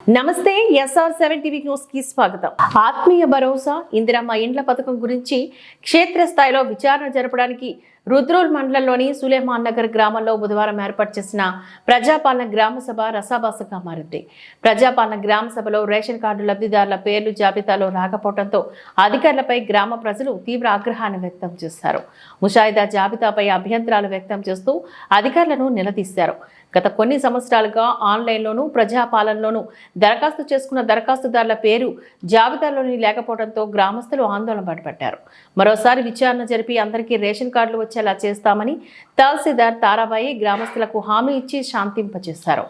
నమస్తే SR7 TV news కి స్వాగతం. ఆత్మీయ భరోసా ఇందిరమ్మ ఇండ్ల పథకం గురించి క్షేత్రస్థాయిలో విచారణ జరపడానికి రుద్రోల్ మండలంలోని సులేమాన్ నగర్ గ్రామంలో బుధవారం ఏర్పాటు చేసిన ప్రజాపాలన గ్రామ సభ రసాభాసగా మారింది. ప్రజాపాలన గ్రామ సభలో రేషన్ కార్డు లబ్ధిదారుల పేర్లు జాబితాలో రాకపోవడంతో అధికారులపై గ్రామ ప్రజలు తీవ్ర ఆగ్రహాన్ని వ్యక్తం చేశారు. ముషాయిదా జాబితాపై అభ్యంతరాలు వ్యక్తం చేస్తూ అధికారులను నిలదీశారు. గత కొన్ని సంవత్సరాలుగా ఆన్లైన్లోనూ ప్రజాపాలనలోనూ దరఖాస్తు చేసుకున్న దరఖాస్తుదారుల పేరు జాబితాలోని లేకపోవడంతో గ్రామస్తులు ఆందోళన పట్టారు. మరోసారి విచారణ జరిపి అందరికీ రేషన్ కార్డులు వచ్చేలా చేస్తామని తహసీల్దార్ తారాబాయి గ్రామస్తులకు హామీ ఇచ్చి శాంతింపజేశారు.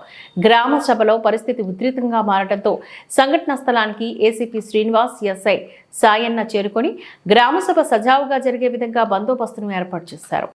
గ్రామ సభలో పరిస్థితి ఉధృతంగా మారడంతో సంఘటన స్థలానికి ఏసీపీ శ్రీనివాస్, ఎస్ఐ సాయన్న చేరుకొని గ్రామసభ సజావుగా జరిగే విధంగా బందోబస్తును ఏర్పాటు చేశారు.